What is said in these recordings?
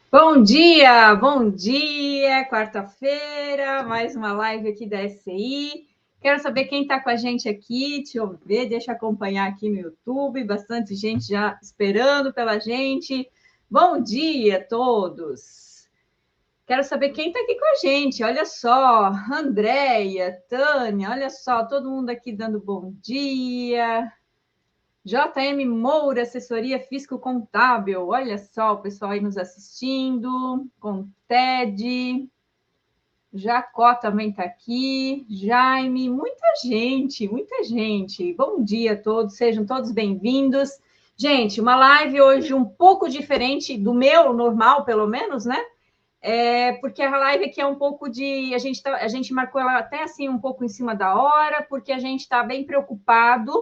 Bom dia, quarta-feira, mais uma live aqui da SCI. Quero saber quem está com a gente aqui, deixa eu ver, deixa eu acompanhar aqui no YouTube, bastante gente já esperando pela gente. Bom dia a todos! Quero saber quem está aqui com a gente, olha só, Andréia, Tânia, olha só, todo mundo aqui dando bom dia. JM Moura, assessoria físico-contábil. Olha só o pessoal aí nos assistindo. Com Ted. Jacó também está aqui. Jaime, muita gente, muita gente. Bom dia a todos, sejam todos bem-vindos. Gente, uma live hoje um pouco diferente do meu normal, pelo menos, né? Porque a live aqui é um pouco de. A gente marcou ela até assim um pouco em cima da hora, porque a gente está bem preocupado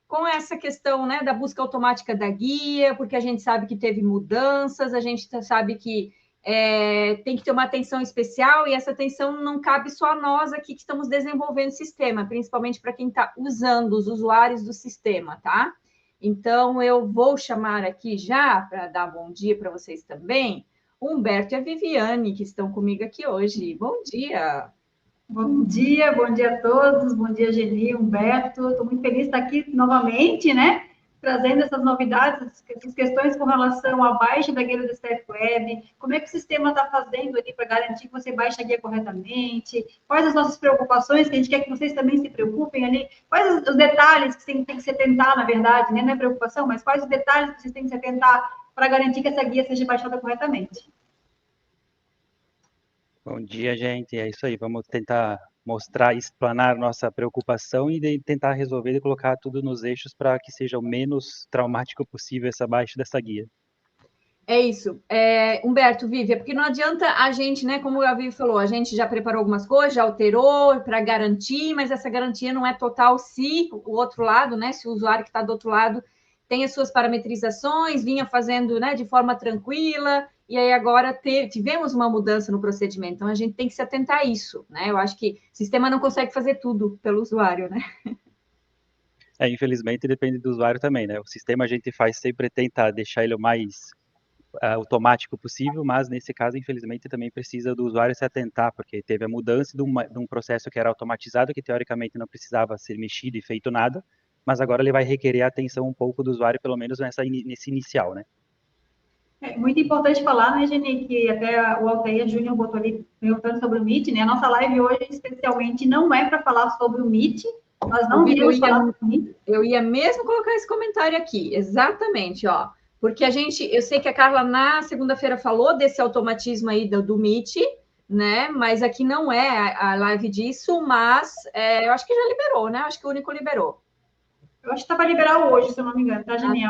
com essa questão, né, da busca automática da guia, porque a gente sabe que teve mudanças, a gente sabe que tem que ter uma atenção especial, e essa atenção não cabe só a nós aqui que estamos desenvolvendo o sistema, principalmente para quem está usando, os usuários do sistema, tá? Então, eu vou chamar aqui já, para dar bom dia para vocês também, Humberto e a Viviane, que estão comigo aqui hoje. Bom dia! Bom dia a todos, bom dia, Geni, Humberto. Estou muito feliz de estar aqui novamente, né? Trazendo essas novidades, essas questões com relação à baixa da guia do STF Web, como é que o sistema está fazendo ali para garantir que você baixe a guia corretamente, quais as nossas preocupações, que a gente quer que vocês também se preocupem ali, quais os detalhes que tem que se atentar, na verdade, né? Não é preocupação, mas quais os detalhes que vocês têm que se atentar para garantir que essa guia seja baixada corretamente. Bom dia, gente. É isso aí. Vamos tentar mostrar, explanar nossa preocupação e tentar resolver e colocar tudo nos eixos para que seja o menos traumático possível essa baixa dessa guia. É isso. Humberto, Vivi, porque não adianta a gente, né? Como a Vivi falou, a gente já preparou algumas coisas, já alterou para garantir, mas essa garantia não é total se o outro lado, né? Se o usuário que está do outro lado tem as suas parametrizações, vinha fazendo, né, de forma tranquila, e aí agora tivemos uma mudança no procedimento. Então a gente tem que se atentar a isso, né? Eu acho que o sistema não consegue fazer tudo pelo usuário, né? Infelizmente, depende do usuário também, né? O sistema a gente faz sempre tenta deixar ele o mais automático possível, mas nesse caso, infelizmente, também precisa do usuário se atentar, porque teve a mudança de um processo que era automatizado, que teoricamente não precisava ser mexido e feito nada, mas agora ele vai requerer a atenção um pouco do usuário, pelo menos nesse inicial, né? É muito importante falar, né, Geni, que até o Alteia Júnior botou ali perguntando sobre o Meet, né? A nossa live hoje, especialmente, não é para falar sobre o Meet, nós não iremos falar sobre o Meet. Eu ia mesmo colocar esse comentário aqui, exatamente, ó. Porque eu sei que a Carla na segunda-feira falou desse automatismo aí do Meet, né? Mas aqui não é a live disso, mas eu acho que já liberou, né? Acho que o único liberou. Eu acho que está para liberar hoje, se eu não me engano, tá, Geni?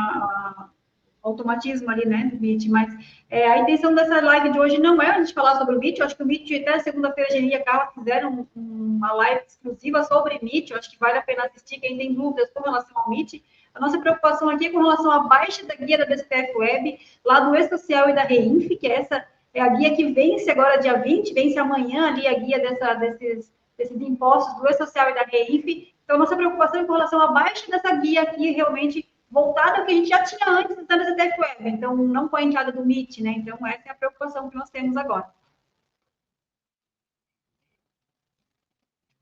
Automatismo ali, né, do Meet, mas a intenção dessa live de hoje não é a gente falar sobre o Meet, eu acho que o Meet, até segunda-feira, a Geni e a Carla fizeram uma live exclusiva sobre Meet, eu acho que vale a pena assistir, quem tem dúvidas com relação ao Meet. A nossa preocupação aqui é com relação à baixa da guia da DSTF Web, lá do E-Social e da REINF, que essa é a guia que vence agora dia 20, vence amanhã ali a guia desses impostos do E-Social e da REINF. Então, nossa preocupação é com relação à baixa dessa guia aqui, realmente voltada ao que a gente já tinha antes da DSTF Web. Então, não com a entrada do Meet, né? Então, essa é a preocupação que nós temos agora.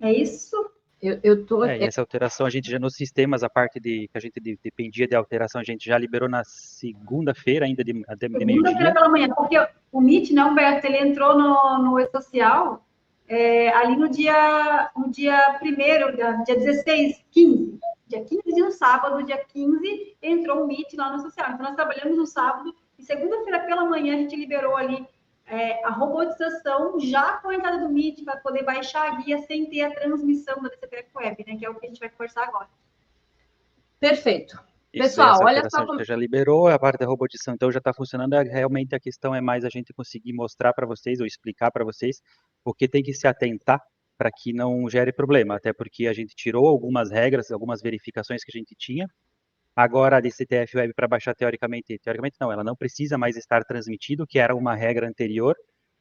É isso? E essa alteração a gente já nos sistemas, a parte que a gente dependia de alteração, a gente já liberou na segunda-feira, ainda de Segunda-feira meio-dia. pela manhã, porque o Meet, né, Humberto, ele entrou no E-Social ali no dia 1º, dia 16, 15. Dia 15, no sábado, dia 15, entrou o Meet lá no social. Então, nós trabalhamos no sábado e segunda-feira pela manhã a gente liberou ali a robotização já com a entrada do Meet para poder baixar a guia sem ter a transmissão da DCTF Web, né, que é o que a gente vai conversar agora. Perfeito. Isso, Pessoal, olha só a gente já liberou, a parte da robotização então já está funcionando, realmente a questão é mais a gente conseguir mostrar para vocês ou explicar para vocês o que tem que se atentar para que não gere problema, até porque a gente tirou algumas regras, algumas verificações que a gente tinha. Agora a DCTF Web para baixar teoricamente não, ela não precisa mais estar transmitido, que era uma regra anterior,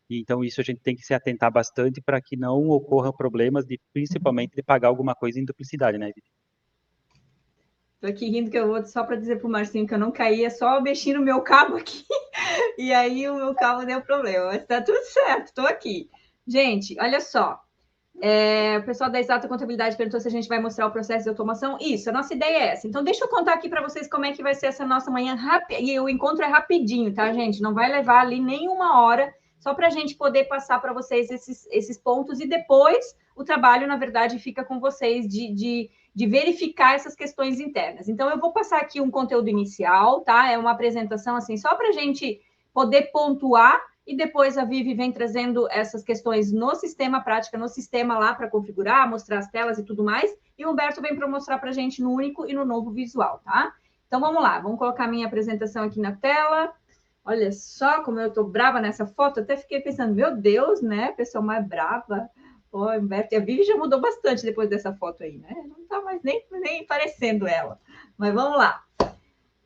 e então isso a gente tem que se atentar bastante para que não ocorram problemas principalmente de pagar alguma coisa em duplicidade, né, Vivi? Tô aqui rindo que eu vou só para dizer pro Marcinho que eu não caía, só mexi no meu cabo aqui E aí o meu carro deu problema, mas tá tudo certo, estou aqui. Gente, olha só. O pessoal da Exata Contabilidade perguntou se a gente vai mostrar o processo de automação. Isso, a nossa ideia é essa. Então, deixa eu contar aqui para vocês como é que vai ser essa nossa manhã rápida. E o encontro é rapidinho, tá, gente? Não vai levar ali nem uma hora, só para a gente poder passar para vocês esses pontos. E depois, o trabalho, na verdade, fica com vocês de verificar essas questões internas. Então, eu vou passar aqui um conteúdo inicial, tá? É uma apresentação, assim, só para a gente poder pontuar. E depois a Vivi vem trazendo essas questões no sistema, prática no sistema lá para configurar, mostrar as telas e tudo mais. E o Humberto vem para mostrar para a gente no único e no novo visual, tá? Então vamos lá, vamos colocar minha apresentação aqui na tela. Olha só como eu estou brava nessa foto, até fiquei pensando, meu Deus, né? Pessoa mais brava. Ô, Humberto, e a Vivi já mudou bastante depois dessa foto aí, né? Não está mais nem parecendo ela. Mas vamos lá.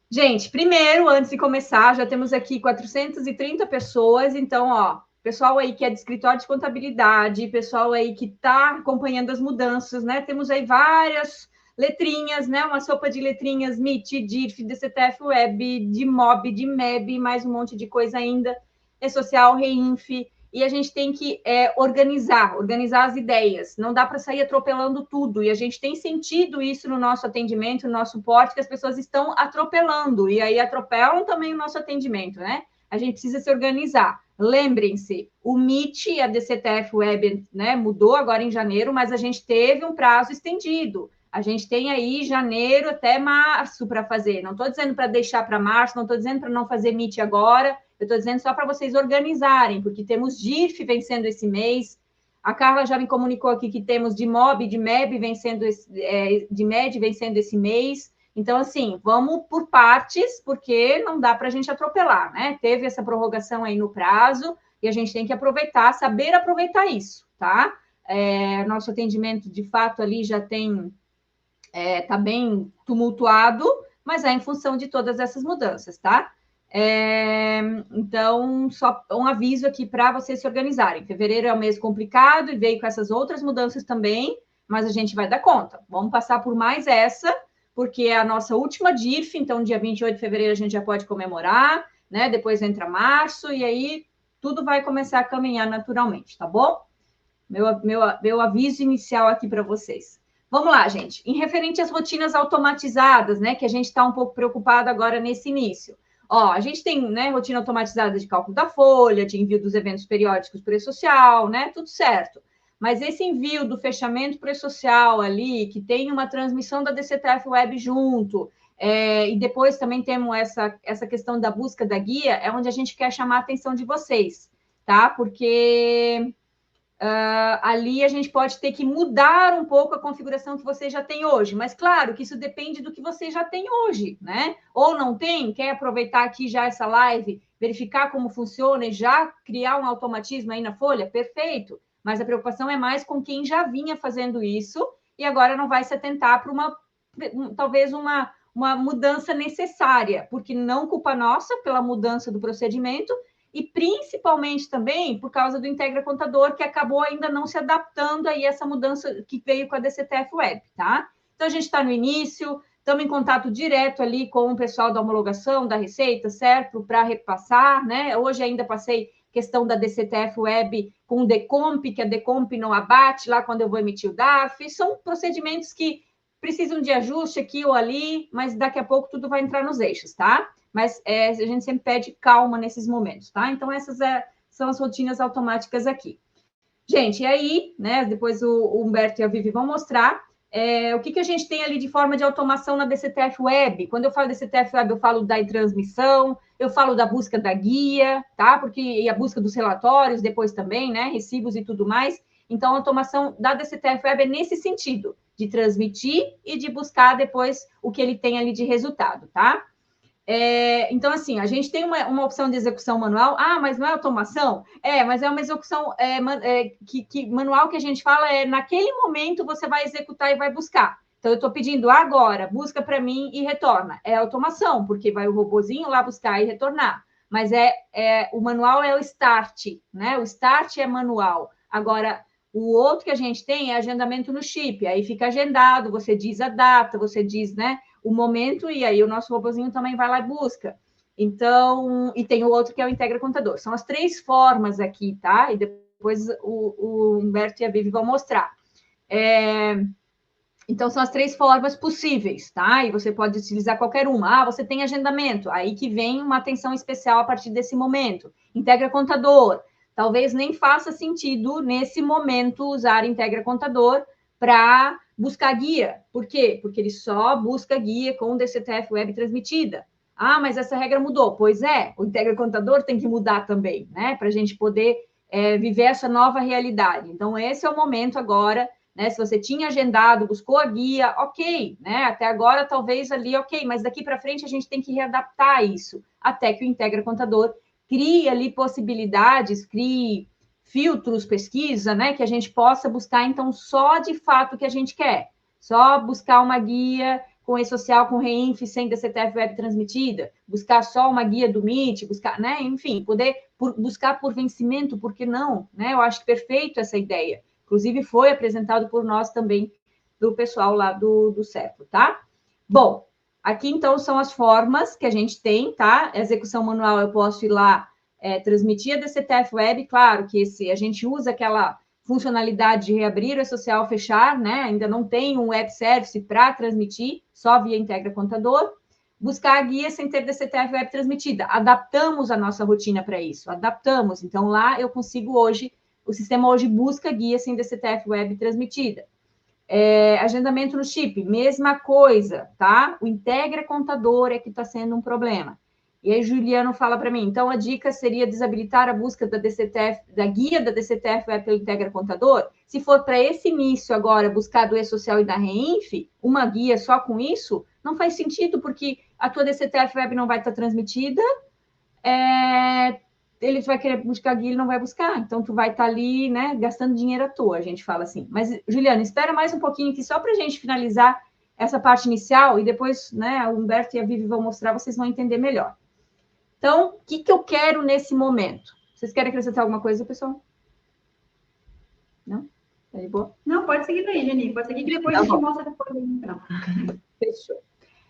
Gente, primeiro, antes de começar, já temos aqui 430 pessoas, então, ó, pessoal aí que é de escritório de contabilidade, pessoal aí que está acompanhando as mudanças, né? Temos aí várias letrinhas, né? Uma sopa de letrinhas, MIT, DIRF, DCTF Web, de MOB, de MEB, mais um monte de coisa ainda, E-Social, REINF, e a gente tem que organizar as ideias. Não dá para sair atropelando tudo. E a gente tem sentido isso no nosso atendimento, no nosso suporte, que as pessoas estão atropelando. E aí atropelam também o nosso atendimento, né? A gente precisa se organizar. Lembrem-se, o MIT, a DCTF Web, né, mudou agora em janeiro, mas a gente teve um prazo estendido. A gente tem aí janeiro até março para fazer. Não estou dizendo para deixar para março, não estou dizendo para não fazer MIT agora. Eu estou dizendo só para vocês organizarem, porque temos DIRF vencendo esse mês. A Carla já me comunicou aqui que temos de MOB, de MEB vencendo de MED vencendo esse mês. Então, assim, vamos por partes, porque não dá para a gente atropelar, né? Teve essa prorrogação aí no prazo e a gente tem que aproveitar, saber aproveitar isso, tá? Nosso atendimento, de fato, ali já tem... tá bem tumultuado, mas é em função de todas essas mudanças, tá? Então, só um aviso aqui para vocês se organizarem. Fevereiro é um mês complicado e veio com essas outras mudanças também, mas a gente vai dar conta. Vamos passar por mais essa, porque é a nossa última DIRF, então dia 28 de fevereiro a gente já pode comemorar, né? Depois entra março e aí tudo vai começar a caminhar naturalmente, tá bom? Meu aviso inicial aqui para vocês. Vamos lá, gente. Em referente às rotinas automatizadas, né? Que a gente está um pouco preocupado agora nesse início. Ó, a gente tem, né, rotina automatizada de cálculo da folha, de envio dos eventos periódicos para o e-social, né? Tudo certo. Mas esse envio do fechamento para o e-social ali, que tem uma transmissão da DCTF Web junto, e depois também temos essa questão da busca da guia, é onde a gente quer chamar a atenção de vocês, tá? Porque... ali a gente pode ter que mudar um pouco a configuração que você já tem hoje, mas claro que isso depende do que você já tem hoje, né? Ou não tem, quer aproveitar aqui já essa live, verificar como funciona e já criar um automatismo aí na folha? Perfeito, mas a preocupação é mais com quem já vinha fazendo isso e agora não vai se atentar para talvez uma mudança necessária, porque não culpa nossa pela mudança do procedimento, e principalmente também por causa do Integra Contador, que acabou ainda não se adaptando aí a essa mudança que veio com a DCTF Web, tá? Então, a gente está no início, estamos em contato direto ali com o pessoal da homologação, da Receita, certo? Para repassar, né? Hoje ainda passei questão da DCTF Web com o Decomp, que a Decomp não abate lá quando eu vou emitir o DARF. São procedimentos que precisam de ajuste aqui ou ali, mas daqui a pouco tudo vai entrar nos eixos, tá? Mas a gente sempre pede calma nesses momentos, tá? Então, essas são as rotinas automáticas aqui. Gente, e aí, né, depois o Humberto e a Vivi vão mostrar o que a gente tem ali de forma de automação na DCTF Web. Quando eu falo DCTF Web, eu falo da transmissão, eu falo da busca da guia, tá? E a busca dos relatórios depois também, né? Recibos e tudo mais. Então, a automação da DCTF Web é nesse sentido, de transmitir e de buscar depois o que ele tem ali de resultado, tá? Então, assim, a gente tem uma opção de execução manual. Ah, mas não é automação? Mas é uma execução manual que a gente fala naquele momento você vai executar e vai buscar. Então, eu estou pedindo agora, busca para mim e retorna. É automação, porque vai o robozinho lá buscar e retornar. Mas o manual é o start, né? O start é manual. Agora, o outro que a gente tem é agendamento no chip. Aí fica agendado, você diz a data, você diz, né, o momento, e aí o nosso robozinho também vai lá e busca. Então, e tem o outro que é o Integra Contador. São as 3 formas aqui, tá? E depois o Humberto e a Vivi vão mostrar. Então, são as 3 formas possíveis, tá? E você pode utilizar qualquer uma. Ah, você tem agendamento, aí que vem uma atenção especial a partir desse momento. Integra Contador. Talvez nem faça sentido, nesse momento, usar Integra Contador para buscar guia. Por quê? Porque ele só busca guia com DCTF Web transmitida. Ah, mas essa regra mudou. Pois é, o Integra Contador tem que mudar também, né? Para a gente poder viver essa nova realidade. Então, esse é o momento agora, né? Se você tinha agendado, buscou a guia, ok, né? Até agora, talvez ali, ok, mas daqui para frente a gente tem que readaptar isso, até que o Integra Contador crie ali possibilidades, crie filtros, pesquisa, né? Que a gente possa buscar, então, só de fato o que a gente quer. Só buscar uma guia com e-social, com REINF, sem DCTF Web transmitida, buscar só uma guia do MIT, buscar, né? Enfim, poder buscar por vencimento, por que não? Né? Eu acho perfeito essa ideia. Inclusive, foi apresentado por nós também, do pessoal lá do CEPO, tá? Bom, aqui, então, são as formas que a gente tem, tá? A execução manual, eu posso ir lá, transmitir a DCTF Web, claro que a gente usa aquela funcionalidade de reabrir o e-social, fechar, né? Ainda não tem um web service para transmitir, só via Integra Contador. Buscar a guia sem ter DCTF Web transmitida. Adaptamos a nossa rotina para isso, adaptamos. Então, lá eu consigo hoje, o sistema hoje busca guia sem DCTF Web transmitida. Agendamento no chip, mesma coisa, tá? O Integra Contador é que está sendo um problema. E aí, Juliano fala para mim, então a dica seria desabilitar a busca da DCTF, da guia da DCTF Web pelo Integra Contador? Se for para esse início agora, buscar do e-social e da REINF, uma guia só com isso, não faz sentido, porque a tua DCTF Web não vai estar transmitida, ele vai querer buscar guia, ele não vai buscar, então tu vai estar ali, né, gastando dinheiro à toa, a gente fala assim. Mas, Juliana, espera mais um pouquinho aqui, só para a gente finalizar essa parte inicial, e depois, né, o Humberto e a Vivi vão mostrar, vocês vão entender melhor. Então, o que eu quero nesse momento? Vocês querem acrescentar alguma coisa, pessoal? Não? Tá de boa? Não, pode seguir daí, Geni. Pode seguir, que depois a gente mostra depois. Então. Fechou.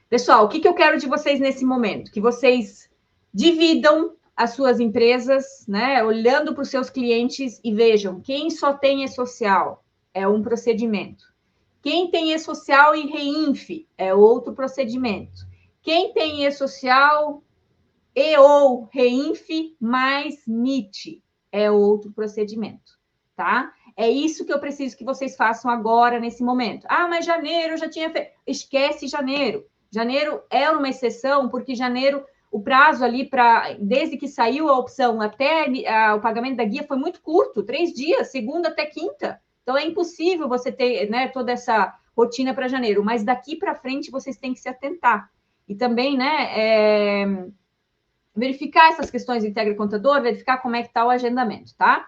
Pessoal, o que eu quero de vocês nesse momento? Que vocês dividam as suas empresas, né? Olhando para os seus clientes e vejam, quem só tem e-social é um procedimento. Quem tem e-social e REINF é outro procedimento. Quem tem e-social e ou REINF mais MIT é outro procedimento, tá? É isso que eu preciso que vocês façam agora, nesse momento. Ah, mas janeiro eu já tinha feito. Esquece janeiro. Janeiro é uma exceção, porque janeiro, o prazo ali desde que saiu a opção até o pagamento da guia foi muito curto, 3 dias, segunda até quinta. Então, é impossível você ter, né, toda essa rotina para janeiro. Mas daqui para frente, vocês têm que se atentar. E também, né, verificar essas questões de Integra Contador, verificar como é que está o agendamento, tá?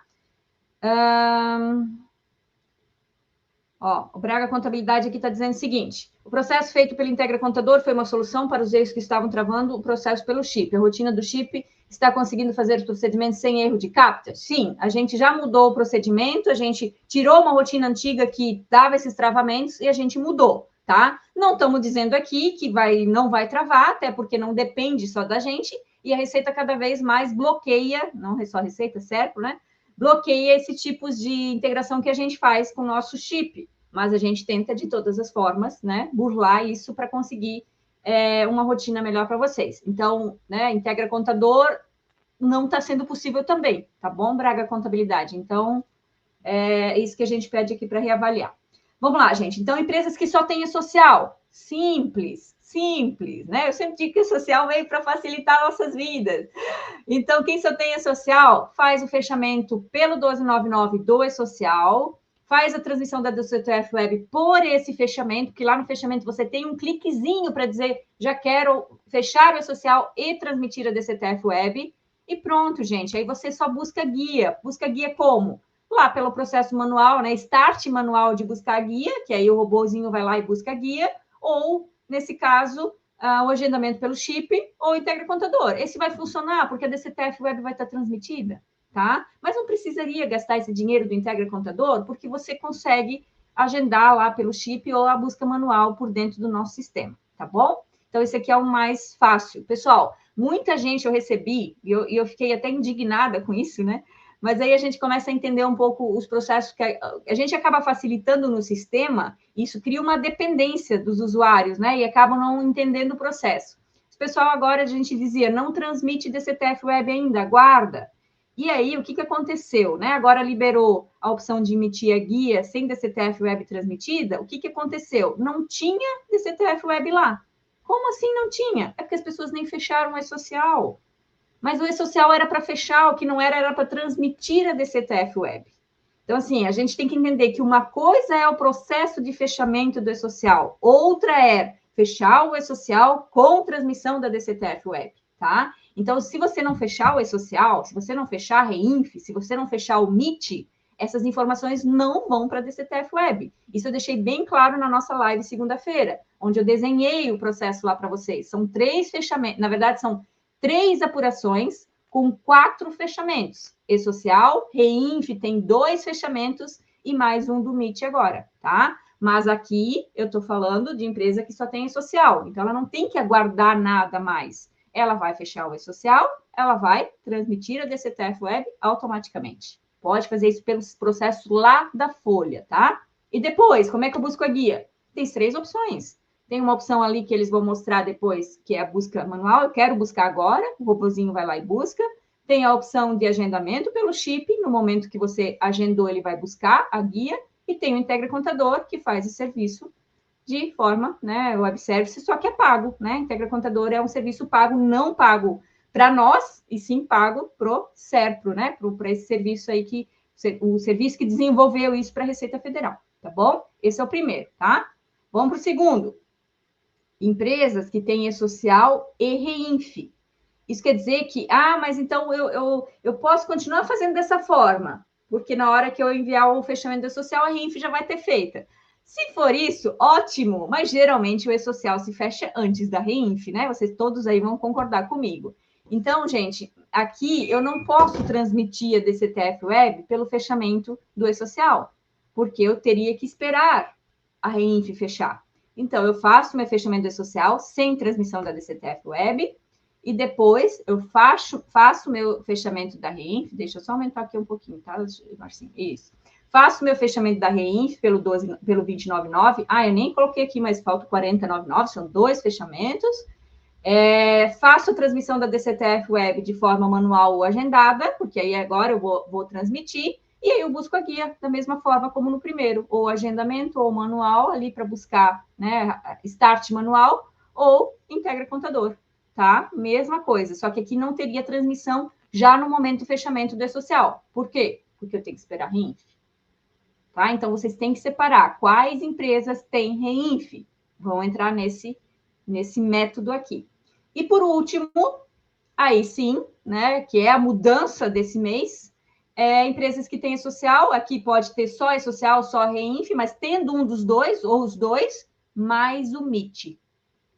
O Braga Contabilidade aqui está dizendo o seguinte: o processo feito pelo Integra Contador foi uma solução para os erros que estavam travando o processo pelo chip. A rotina do chip está conseguindo fazer os procedimentos sem erro de capta? Sim, a gente já mudou o procedimento, a gente tirou uma rotina antiga que dava esses travamentos e a gente mudou, tá? Não estamos dizendo aqui que não vai travar, até porque não depende só da gente, e a Receita cada vez mais bloqueia, não é só a Receita, certo, né? Bloqueia esse tipo de integração que a gente faz com o nosso chip, mas a gente tenta de todas as formas, né, burlar isso para conseguir uma rotina melhor para vocês. Então, né, Integra Contador não está sendo possível também, tá bom, Braga Contabilidade? Então, é isso que a gente pede aqui para reavaliar. Vamos lá, gente. Então, empresas que só têm social, simples, né? Eu sempre digo que o social veio para facilitar nossas vidas. Então, quem só tem e-social, faz o fechamento pelo 1299 do e-social, faz a transmissão da DCTF Web por esse fechamento, que lá no fechamento você tem um cliquezinho para dizer, já quero fechar o e-social e transmitir a DCTF Web, e pronto, gente. Aí você só busca guia. Busca guia como? Lá pelo processo manual, né? Start manual de buscar guia, que aí o robozinho vai lá e busca guia, ou, nesse caso, o agendamento pelo chip ou Integra Contador. Esse vai funcionar porque a DCTF Web vai estar transmitida, tá? Mas não precisaria gastar esse dinheiro do Integra Contador, porque você consegue agendar lá pelo chip ou a busca manual por dentro do nosso sistema, tá bom? Então, esse aqui é o mais fácil. Pessoal, muita gente eu recebi, e eu fiquei até indignada com isso, né? Mas aí a gente começa a entender um pouco os processos que a gente acaba facilitando no sistema, e isso cria uma dependência dos usuários, né? E acabam não entendendo o processo. O pessoal agora, a gente dizia, não transmite DCTF Web ainda, aguarda. E aí, o que aconteceu, né? Agora liberou a opção de emitir a guia sem DCTF Web transmitida, o que aconteceu? Não tinha DCTF Web lá. Como assim não tinha? É porque as pessoas nem fecharam o e-social. Mas o e-social era para fechar, o que não era para transmitir a DCTF Web. Então, assim, a gente tem que entender que uma coisa é o processo de fechamento do e-social, outra é fechar o e-social com transmissão da DCTF Web, tá? Então, se você não fechar o e-social, se você não fechar a Reinf, se você não fechar o Meet, essas informações não vão para a DCTF Web. Isso eu deixei bem claro na nossa live segunda-feira, onde eu desenhei o processo lá para vocês. São 3 fechamentos, na verdade, são 3 apurações com 4 fechamentos. E-social, Reinf tem 2 fechamentos e mais um do Meet agora, tá? Mas aqui eu estou falando de empresa que só tem e-social, então ela não tem que aguardar nada mais. Ela vai fechar o e-social, ela vai transmitir a DCTF Web automaticamente. Pode fazer isso pelos processos lá da Folha, tá? E depois, como é que eu busco a guia? Tem 3 opções. Tem uma opção ali que eles vão mostrar depois, que é a busca manual. Eu quero buscar agora, o robozinho vai lá e busca. Tem a opção de agendamento pelo chip. No momento que você agendou, ele vai buscar a guia. E tem o Integra Contador, que faz o serviço de forma, né, web service, só que é pago, né? Integra Contador é um serviço pago, não pago para nós, e sim pago pro Serpro, né? Para esse serviço aí que o serviço que desenvolveu isso para a Receita Federal, tá bom? Esse é o primeiro, tá? Vamos para o segundo. Empresas que têm e-social e Reinf. Isso quer dizer que, mas então eu posso continuar fazendo dessa forma, porque na hora que eu enviar o fechamento do e-social, a Reinf já vai ter feita. Se for isso, ótimo, mas geralmente o e-social se fecha antes da Reinf, né? Vocês todos aí vão concordar comigo. Então, gente, aqui eu não posso transmitir a DCTF Web pelo fechamento do e-social, porque eu teria que esperar a Reinf fechar. Então, eu faço meu fechamento do e-social sem transmissão da DCTF Web, e depois eu faço meu fechamento da Reinf, deixa eu só aumentar aqui um pouquinho, tá? Assim, isso. Faço meu fechamento da Reinf pelo 2099. Eu nem coloquei aqui, mas falta 4099, são 2 fechamentos. Faço a transmissão da DCTF Web de forma manual ou agendada, porque aí agora eu vou transmitir, e aí eu busco a guia da mesma forma como no primeiro, ou agendamento ou manual ali para buscar, né, start manual, ou Integra Contador, tá? Mesma coisa, só que aqui não teria transmissão já no momento do fechamento do e-social. Por quê? Porque eu tenho que esperar a Reinf. Tá? Então, vocês têm que separar quais empresas têm Reinf. Vão entrar nesse método aqui. E, por último, aí sim, né, que é a mudança desse mês, empresas que têm e-social, aqui pode ter só e-social, só Reinf, mas tendo um dos dois, ou os dois, mais o Meet.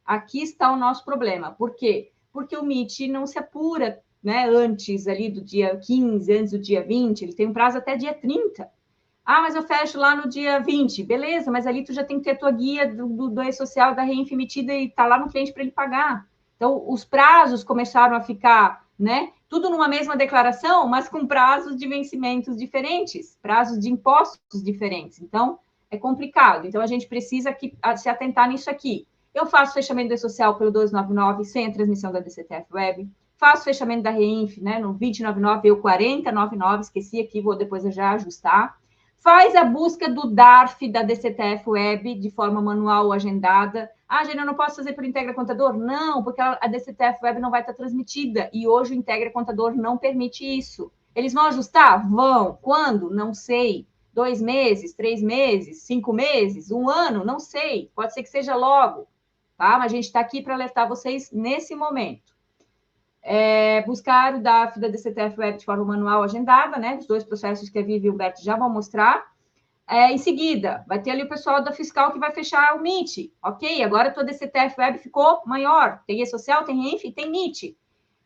Aqui está o nosso problema. Por quê? Porque o Meet não se apura, né, antes ali do dia 15, antes do dia 20, ele tem um prazo até dia 30. Mas eu fecho lá no dia 20. Beleza, mas ali tu já tem que ter a tua guia do e-social da Reinf emitida e tá lá no cliente para ele pagar. Então, os prazos começaram a ficar, né, tudo numa mesma declaração, mas com prazos de vencimentos diferentes, prazos de impostos diferentes. Então, é complicado. Então, a gente precisa se atentar nisso aqui. Eu faço fechamento do e-social pelo 299 sem a transmissão da DCTF Web. Faço fechamento da Reinf, né, no 2099, eu 4099, esqueci aqui, depois eu já ajustar. Faz a busca do DARF da DCTF Web de forma manual ou agendada. Gente, eu não posso fazer por Integra Contador? Não, porque a DCTF Web não vai estar transmitida. E hoje o Integra Contador não permite isso. Eles vão ajustar? Vão. Quando? Não sei. 2 meses, 3 meses, 5 meses, 1 ano? Não sei. Pode ser que seja logo. Tá? Mas a gente está aqui para alertar vocês nesse momento. Buscar o DARF da DCTF Web de forma manual agendada, né? Os 2 processos que a Vivi e o Humberto já vão mostrar. Em seguida, vai ter ali o pessoal da fiscal que vai fechar o Meet. Ok, agora a tua DCTF Web ficou maior. Tem e-social, tem Reinf e tem Meet.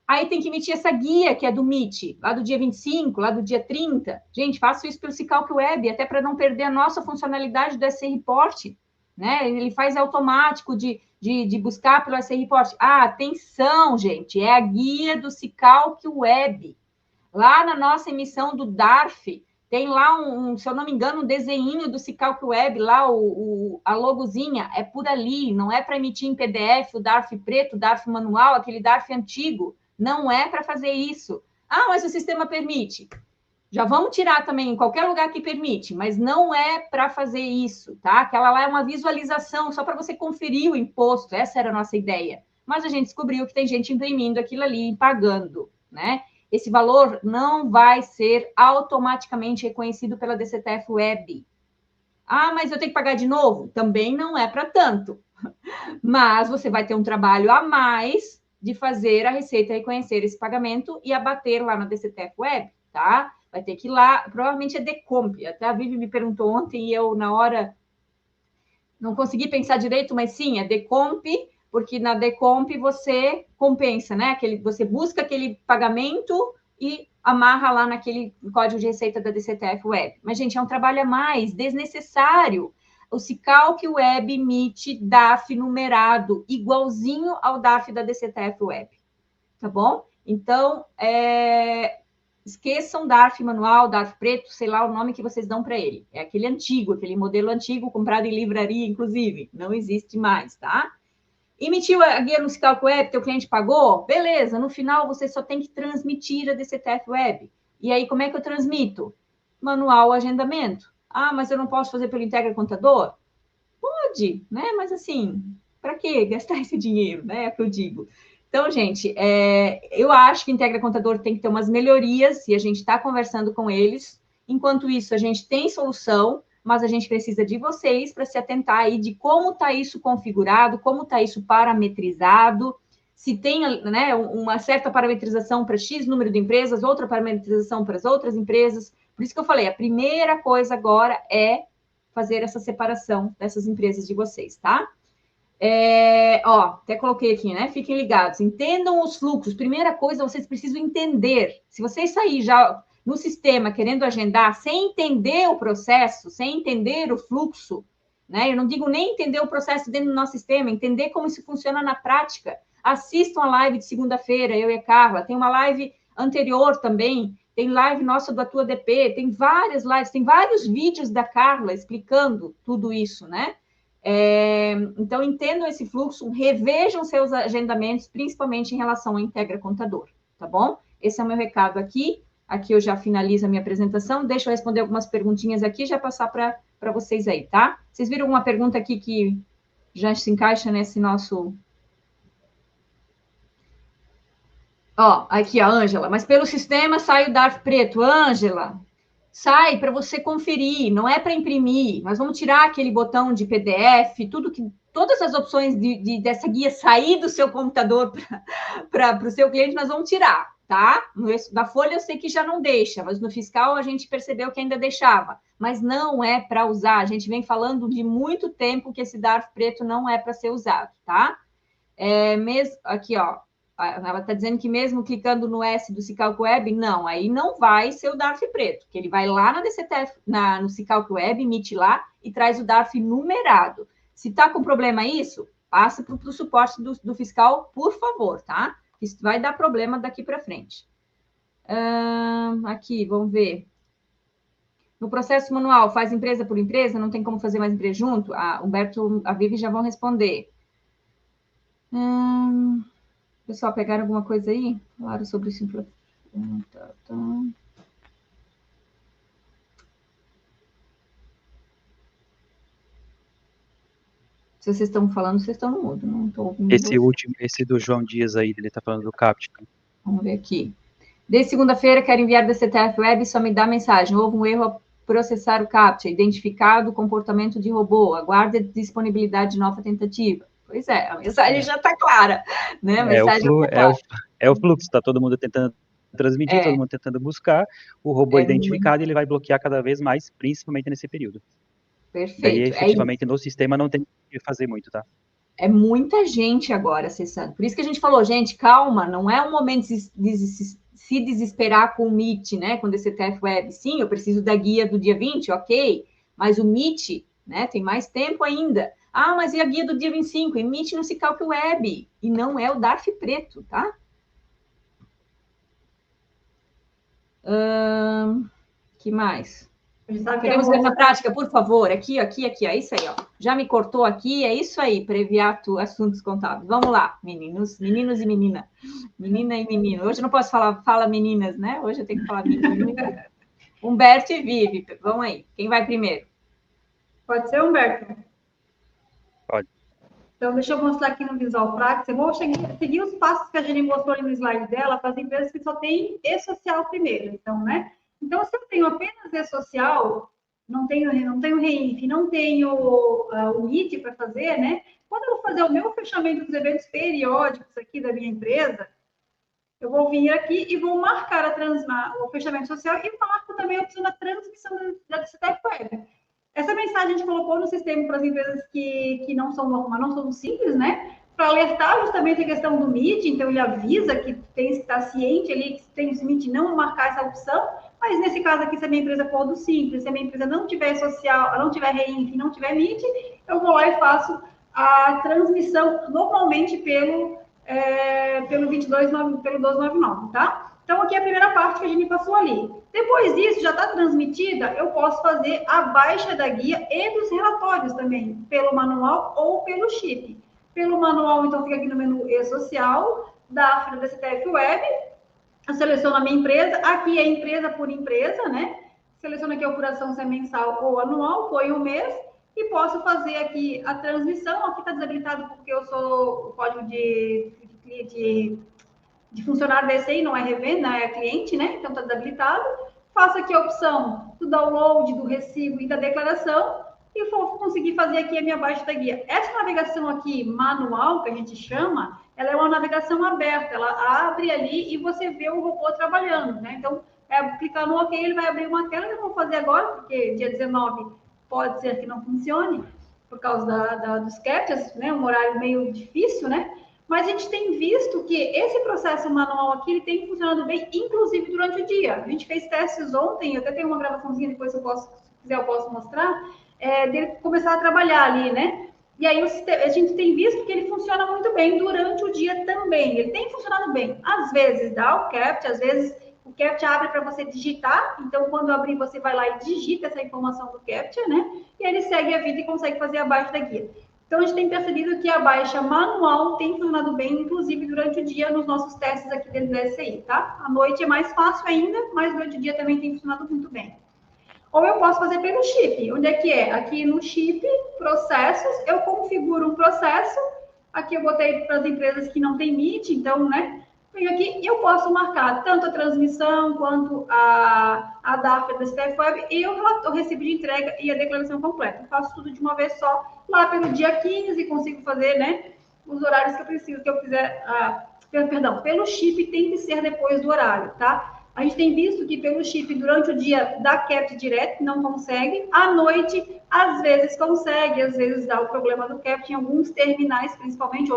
Aí tem que emitir essa guia, que é do Meet, lá do dia 25, lá do dia 30. Gente, faço isso pelo Cicalc Web, até para não perder a nossa funcionalidade do SC Report. né? Ele faz automático de buscar pelo SR Report. Atenção, gente, é a guia do Cicalc Web. Lá na nossa emissão do DARF, tem lá, se eu não me engano, um desenho do Cicalc Web, lá a logozinha, é por ali, não é para emitir em PDF o DARF preto, o DARF manual, aquele DARF antigo, não é para fazer isso. Mas o sistema permite. Já vamos tirar também em qualquer lugar que permite, mas não é para fazer isso, tá? Aquela lá é uma visualização, só para você conferir o imposto, essa era a nossa ideia. Mas a gente descobriu que tem gente imprimindo aquilo ali e pagando, né? Esse valor não vai ser automaticamente reconhecido pela DCTF Web. Mas eu tenho que pagar de novo? Também não é para tanto. Mas você vai ter um trabalho a mais de fazer a Receita reconhecer esse pagamento e abater lá na DCTF Web, tá? Vai ter que ir lá, provavelmente é Decomp. Até a Vivi me perguntou ontem e eu, na hora, não consegui pensar direito, mas sim, é Decomp, porque na Decomp você compensa, né? Você busca aquele pagamento e amarra lá naquele código de receita da DCTF Web. Mas, gente, é um trabalho a mais, desnecessário. O Cicalc Web emite DARF numerado, igualzinho ao DARF da DCTF Web. Tá bom? Então, esqueçam DARF manual, DARF preto, sei lá o nome que vocês dão para ele. É aquele antigo, aquele modelo antigo, comprado em livraria, inclusive. Não existe mais, tá? Emitiu a guia no Cicalc Web, teu cliente pagou? Beleza, no final você só tem que transmitir a DCTF Web. E aí, como é que eu transmito? Manual agendamento. Mas eu não posso fazer pelo Integra Contador? Pode, né? Mas assim, para que gastar esse dinheiro, né? É o que eu digo. Então, gente, eu acho que o Integra Contador tem que ter umas melhorias e a gente está conversando com eles. Enquanto isso, a gente tem solução, mas a gente precisa de vocês para se atentar aí de como está isso configurado, como está isso parametrizado, se tem, né, uma certa parametrização para X número de empresas, outra parametrização para as outras empresas. Por isso que eu falei, a primeira coisa agora é fazer essa separação dessas empresas de vocês, tá? Até coloquei aqui, né? Fiquem ligados, entendam os fluxos. Primeira coisa, vocês precisam entender. Se vocês saírem já no sistema querendo agendar, sem entender o processo, sem entender o fluxo, né? Eu não digo nem entender o processo dentro do nosso sistema, entender como isso funciona na prática. Assistam a live de segunda-feira, eu e a Carla. Tem uma live anterior também, tem live nossa do Atua DP, tem várias lives, tem vários vídeos da Carla explicando tudo isso, né? Então, entendam esse fluxo, revejam seus agendamentos, principalmente em relação ao Integra Contador, tá bom? Esse é o meu recado aqui. Aqui eu já finalizo a minha apresentação. Deixa eu responder algumas perguntinhas aqui e já passar para vocês aí, tá? Vocês viram alguma pergunta aqui que já se encaixa nesse nosso... Aqui a Ângela. Mas pelo sistema sai o DARF preto. Ângela, sai para você conferir, não é para imprimir. Nós vamos tirar aquele botão de PDF, todas as opções dessa guia sair do seu computador para o seu cliente, nós vamos tirar, tá? Da Folha eu sei que já não deixa, mas no fiscal a gente percebeu que ainda deixava. Mas não é para usar. A gente vem falando de muito tempo que esse DARF preto não é para ser usado, tá? Aqui, ela está dizendo que mesmo clicando no S do Cicalc Web, não, aí não vai ser o DARF preto, que ele vai lá na DCTF, no Cicalc Web, emite lá e traz o DARF numerado. Se está com problema isso, passa para o suporte do fiscal, por favor, tá? Isso vai dar problema daqui para frente. Aqui, vamos ver. No processo manual, faz empresa por empresa, não tem como fazer mais empresa junto? Humberto, a Vivi já vão responder. Pessoal, pegaram alguma coisa aí? Falaram sobre isso. Se vocês estão falando, vocês estão no mudo. Não estou ouvindo. Esse do João Dias aí, ele está falando do CAPT. Vamos ver aqui. Desde segunda-feira, quero enviar da CTF Web, só me dá mensagem. Houve um erro ao processar o CAPT, identificado o comportamento de robô, aguarde a disponibilidade de nova tentativa. Pois é, a mensagem já está clara, né? O fluxo, está todo mundo tentando transmitir, todo mundo tentando buscar, o robô identificado, ele vai bloquear cada vez mais, principalmente nesse período. Perfeito. Daí, efetivamente, no sistema não tem que fazer muito, tá? É muita gente agora acessando. Por isso que a gente falou, gente, calma, não é um momento de se desesperar com o Meet, né? Com o DCTF Web. Sim, eu preciso da guia do dia 20, ok, mas o Meet, né, tem mais tempo ainda. Ah, mas e a guia do dia 25? Emite no Cicalc Web, e não é o DARF preto, tá? Que mais? Queremos ver na prática, por favor. Aqui, é isso aí, ó. Já me cortou aqui, é isso aí, Previato Assuntos Contábeis. Vamos lá, meninos e menina. Menina e menino. Hoje eu não posso falar fala meninas, né? Hoje eu tenho que falar menino. Humberto e Vivi, vamos aí. Quem vai primeiro? Pode ser, Humberto? Pode. Então, deixa eu mostrar aqui no Visual Practice. Eu vou seguir os passos que a Jenny mostrou ali no slide dela para as empresas que só têm e-social primeiro. Então, né? Então, se eu tenho apenas e-social, não tenho REINF, não tenho o MIT para fazer, né? Quando eu vou fazer o meu fechamento dos eventos periódicos aqui da minha empresa, eu vou vir aqui e vou marcar o fechamento social e marco também a opção da transmissão da DCTF Web. Essa mensagem a gente colocou no sistema para as empresas que não são simples, né? Para alertar justamente a questão do MIT, então ele avisa que tem que estar ciente ali, que tem o MIT não marcar essa opção, mas nesse caso aqui, se a minha empresa for do simples, se a minha empresa não tiver social, não tiver REINF, não tiver MIT, eu vou lá e faço a transmissão normalmente pelo 1299, tá? Então, aqui é a primeira parte que a gente passou ali. Depois disso, já está transmitida, eu posso fazer a baixa da guia e dos relatórios também, pelo manual ou pelo chip. Pelo manual, então, fica aqui no menu E-Social, da DCTF Web, eu seleciono a minha empresa, aqui é empresa por empresa, né? Seleciono aqui a apuração se é mensal ou anual, foi um mês, e posso fazer aqui a transmissão. Aqui está desabilitado porque eu sou o código de funcionário da ECI, não é revenda, é cliente, né? Então está desabilitado. Faço aqui a opção do download, do recibo e da declaração e vou conseguir fazer aqui a minha baixa da guia. Essa navegação aqui manual, que a gente chama, ela é uma navegação aberta, ela abre ali e você vê o robô trabalhando, né? Então, clicar no OK, ele vai abrir uma tela, eu vou fazer agora, porque dia 19 pode ser que não funcione, por causa dos captchas, né? Um horário meio difícil, né? Mas a gente tem visto que esse processo manual aqui ele tem funcionado bem, inclusive durante o dia. A gente fez testes ontem, eu até tenho uma gravaçãozinha, depois se quiser eu posso mostrar, dele começar a trabalhar ali, né? E aí a gente tem visto que ele funciona muito bem durante o dia também. Ele tem funcionado bem. Às vezes dá o CAPTCHA, às vezes o CAPTCHA abre para você digitar. Então, quando abrir, você vai lá e digita essa informação do CAPTCHA, né? E ele segue a vida e consegue fazer a baixa da guia. Então, a gente tem percebido que a baixa manual tem funcionado bem, inclusive durante o dia, nos nossos testes aqui dentro da SCI, tá? À noite é mais fácil ainda, mas durante o dia também tem funcionado muito bem. Ou eu posso fazer pelo chip. Onde é que é? Aqui no chip, processos, eu configuro um processo. Aqui eu botei para as empresas que não tem MIT, então, né? Venho aqui e eu posso marcar tanto a transmissão quanto a DARF da DCTF Web e o recibo de entrega e a declaração completa. Eu faço tudo de uma vez só, lá pelo dia 15, consigo fazer, né? Os horários que eu preciso, que eu quiser. Perdão, pelo chip tem que ser depois do horário, tá? A gente tem visto que pelo chip, durante o dia, dá CAPT direto, não consegue. À noite, às vezes consegue, às vezes dá o problema do CAPT em alguns terminais, principalmente,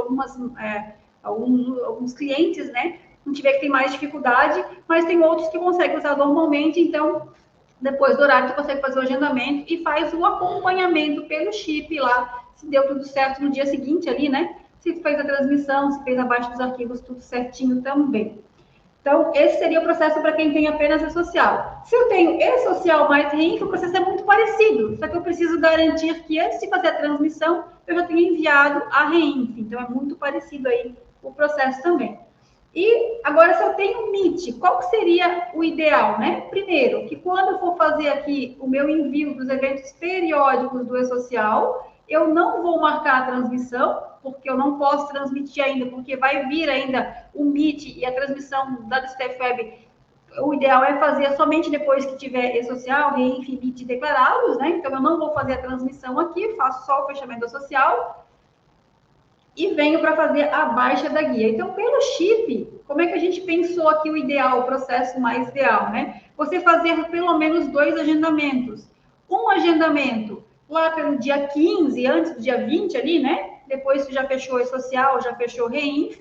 alguns clientes, né? Não tiver que tem mais dificuldade, mas tem outros que conseguem usar normalmente, então, depois do horário, você consegue fazer o agendamento e faz o acompanhamento pelo chip lá, se deu tudo certo no dia seguinte ali, né? Se fez a transmissão, se fez a baixa dos arquivos, tudo certinho também. Então, esse seria o processo para quem tem apenas e-social. Se eu tenho e-social mais REINF, o processo é muito parecido, só que eu preciso garantir que antes de fazer a transmissão, eu já tenha enviado a REINF. Então, é muito parecido aí o processo também. E agora, se eu tenho MIT, qual que seria o ideal, né? Primeiro, que quando eu for fazer aqui o meu envio dos eventos periódicos do e-social, eu não vou marcar a transmissão, porque eu não posso transmitir ainda, porque vai vir ainda o MIT e a transmissão da DCTF Web. O ideal é fazer somente depois que tiver e-social, REINF e MIT declarados, né? Então, eu não vou fazer a transmissão aqui, faço só o fechamento social e venho para fazer a baixa da guia. Então, pelo chip, como é que a gente pensou aqui o ideal, o processo mais ideal, né? Você fazer pelo menos 2 agendamentos. Um agendamento lá pelo dia 15, antes do dia 20 ali, né? Depois que já fechou e-social, já fechou REINF.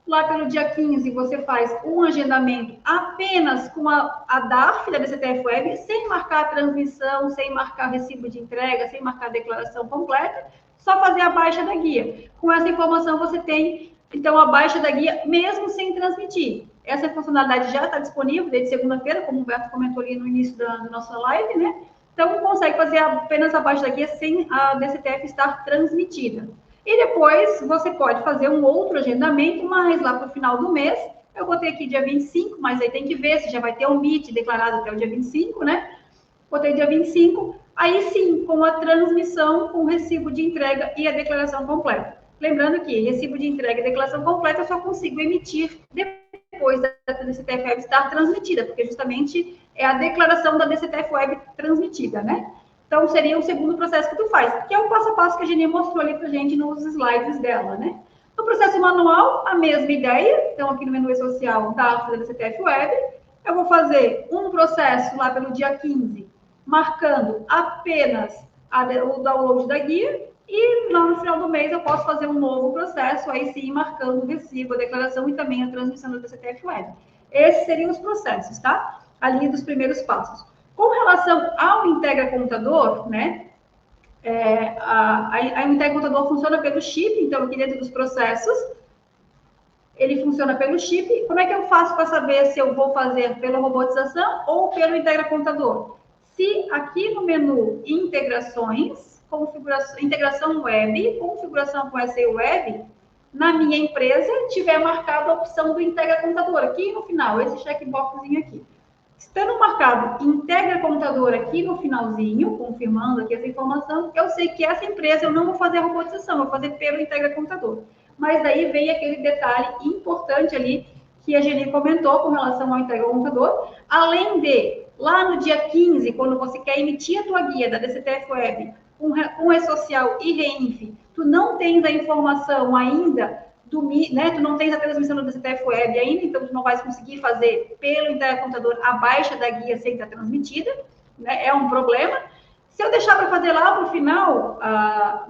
Lá pelo dia 15, você faz um agendamento apenas com a DARF da DCTF Web, sem marcar a transmissão, sem marcar recibo de entrega, sem marcar a declaração completa, só fazer a baixa da guia. Com essa informação você tem, então, a baixa da guia, mesmo sem transmitir. Essa funcionalidade já está disponível desde segunda-feira, como o Humberto comentou ali no início da nossa live, né? Então, consegue fazer apenas a baixa da guia sem a DCTF estar transmitida. E depois você pode fazer um outro agendamento, mas lá para o final do mês, eu botei aqui dia 25, mas aí tem que ver se já vai ter um MIT declarado até o dia 25, né? Botei dia 25, aí sim, com a transmissão, com o recibo de entrega e a declaração completa. Lembrando que recibo de entrega e declaração completa eu só consigo emitir depois da DCTF Web estar transmitida, porque justamente é a declaração da DCTF Web transmitida, né? Então, seria o segundo processo que tu faz, que é o passo a passo que a Geni mostrou ali pra gente nos slides dela, né? No processo manual, a mesma ideia. Então, aqui no menu social, dados da DCTF Web, eu vou fazer um processo lá pelo dia 15, marcando apenas o download da guia, e lá no final do mês eu posso fazer um novo processo, aí sim, marcando o recibo, a declaração e também a transmissão da DCTF Web. Esses seriam os processos, tá? Ali dos primeiros passos. Com relação ao Integra Contador, né? A Integra Contador funciona pelo chip, então aqui dentro dos processos, ele funciona pelo chip. Como é que eu faço para saber se eu vou fazer pela robotização ou pelo Integra Contador? Se aqui no menu Integrações, Integração Web, Configuração com SE Web, na minha empresa, tiver marcado a opção do Integra Contador, aqui no final, esse checkboxzinho aqui. Estando marcado Integra Contador aqui no finalzinho, confirmando aqui essa informação, eu sei que essa empresa eu não vou fazer a robotização, vou fazer pelo Integra Contador. Mas aí vem aquele detalhe importante ali que a Geni comentou com relação ao Integra Contador, além de, lá no dia 15, quando você quer emitir a tua guia da DCTF Web com E-Social e REINF, tu não tens a informação ainda né, tu não tens a transmissão do DCTF Web ainda, então tu não vais conseguir fazer pelo Integra Contador a baixa da guia sem estar transmitida, né, é um problema. Se eu deixar para fazer lá para o final,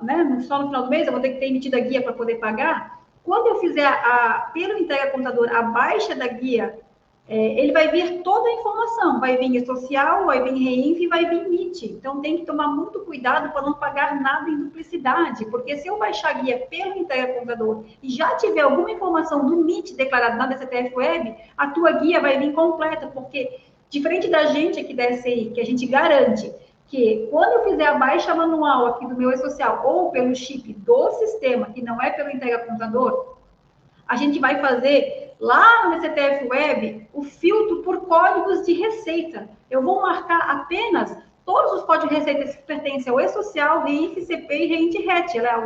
né, só no final do mês, eu vou ter que ter emitido a guia para poder pagar. Quando eu fizer pelo Integra Contador a baixa da guia, ele vai vir toda a informação, vai vir E-Social, vai vir REINF e vai vir MIT. Então, tem que tomar muito cuidado para não pagar nada em duplicidade, porque se eu baixar a guia pelo Integra Contador e já tiver alguma informação do MIT declarado na DCTF Web, a tua guia vai vir completa, porque, diferente da gente aqui da SI, que a gente garante que quando eu fizer a baixa manual aqui do meu E-Social ou pelo chip do sistema, que não é pelo Integra Contador, a gente vai fazer lá no DCTF Web o filtro por códigos de receita. Eu vou marcar apenas todos os códigos de receita que pertencem ao E-Social, REINF, CP e REINT-RET, né?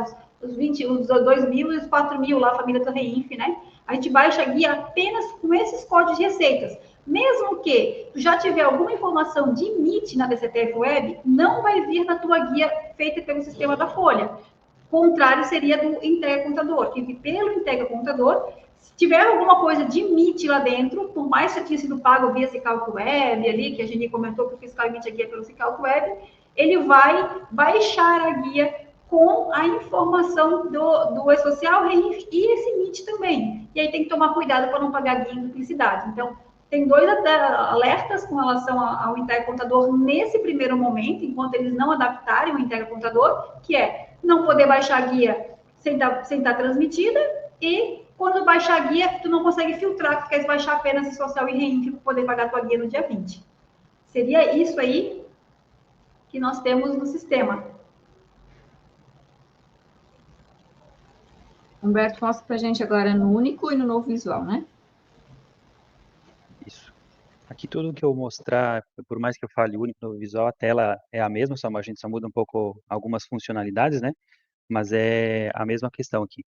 Os 2.000 e os 4.000 lá, a família do REINF, né? A gente baixa a guia apenas com esses códigos de receitas. Mesmo que tu já tiver alguma informação de MIT na DCTF Web, não vai vir na tua guia feita pelo sistema da Folha. Contrário seria do Integra Contador, que pelo Integra Contador, se tiver alguma coisa de MIT lá dentro, por mais que tenha sido pago via Cicalco Web ali, que a gente comentou que o fiscal emite a guia pelo Cicalco Web, ele vai baixar a guia com a informação do E-Social, REINF e esse MIT também. E aí tem que tomar cuidado para não pagar guia em duplicidade. Então, tem dois alertas com relação ao Integra Contador nesse primeiro momento, enquanto eles não adaptarem o Integra Contador, que é não poder baixar a guia sem estar transmitida, e quando baixar a guia, tu não consegue filtrar, tu quer baixar apenas E-Social e REINF para poder pagar a tua guia no dia 20. Seria isso aí que nós temos no sistema. Humberto, mostra para a gente agora no único e no novo visual, né? Isso. Aqui tudo que eu mostrar, por mais que eu fale único no visual, a tela é a mesma, só a gente só muda um pouco algumas funcionalidades, né? Mas é a mesma questão aqui.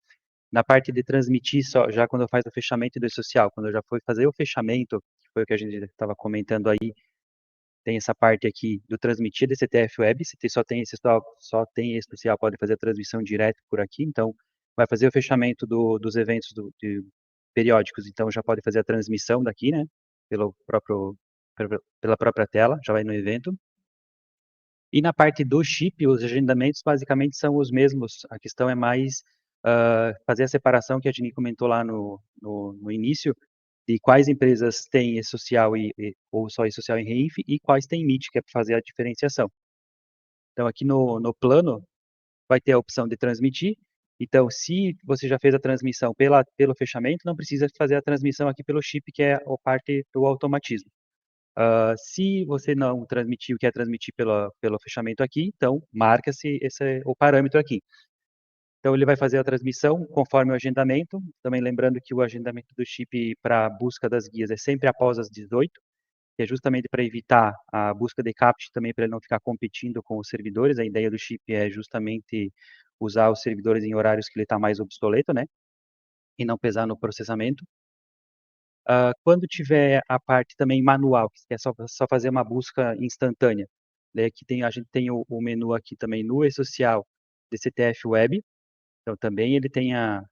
Na parte de transmitir, só, já quando eu faço o fechamento do social, quando eu já fui fazer o fechamento, que foi o que a gente estava comentando aí, tem essa parte aqui do transmitir DCTF Web, se só tem esse social, pode fazer a transmissão direto por aqui, então vai fazer o fechamento dos eventos periódicos, então já pode fazer a transmissão daqui, né, pela própria tela, já vai no evento. E na parte do chip, os agendamentos basicamente são os mesmos, a questão é mais fazer a separação que a Jenny comentou lá no início, de quais empresas têm E-Social ou só E-Social em REINF e quais têm MIT, que é para fazer a diferenciação. Então, aqui no plano, vai ter a opção de transmitir. Então, se você já fez a transmissão pelo fechamento, não precisa fazer a transmissão aqui pelo chip, que é a parte do automatismo. Se você não transmitiu, quer transmitir pelo fechamento aqui, então marca-se o parâmetro aqui. Então, ele vai fazer a transmissão conforme o agendamento. Também lembrando que o agendamento do chip para a busca das guias é sempre após as 18, que é justamente para evitar a busca de CAPTCHA, também para ele não ficar competindo com os servidores. A ideia do chip é justamente usar os servidores em horários que ele está mais obsoleto, né? E não pesar no processamento. Quando tiver a parte também manual, que é só fazer uma busca instantânea, né? A gente tem o menu aqui também no e-social de CTF Web. Então, também ele tem a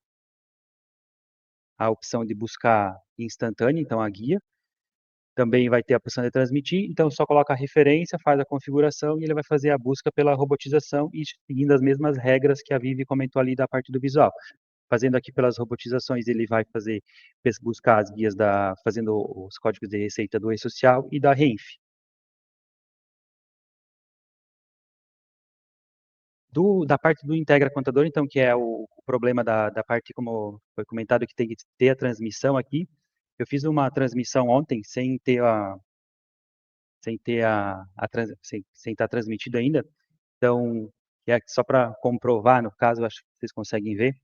opção de buscar instantânea, então a guia. Também vai ter a opção de transmitir, então só coloca a referência, faz a configuração e ele vai fazer a busca pela robotização e seguindo as mesmas regras que a Vivi comentou ali da parte do visual. Fazendo aqui pelas robotizações, ele vai buscar as guias fazendo os códigos de receita do e-social e da Reinf. Da parte do Integra Contador, então, que é o problema da parte, como foi comentado, que tem que ter a transmissão aqui. Eu fiz uma transmissão ontem sem estar transmitido ainda. Então, é só para comprovar, no caso, acho que vocês conseguem ver,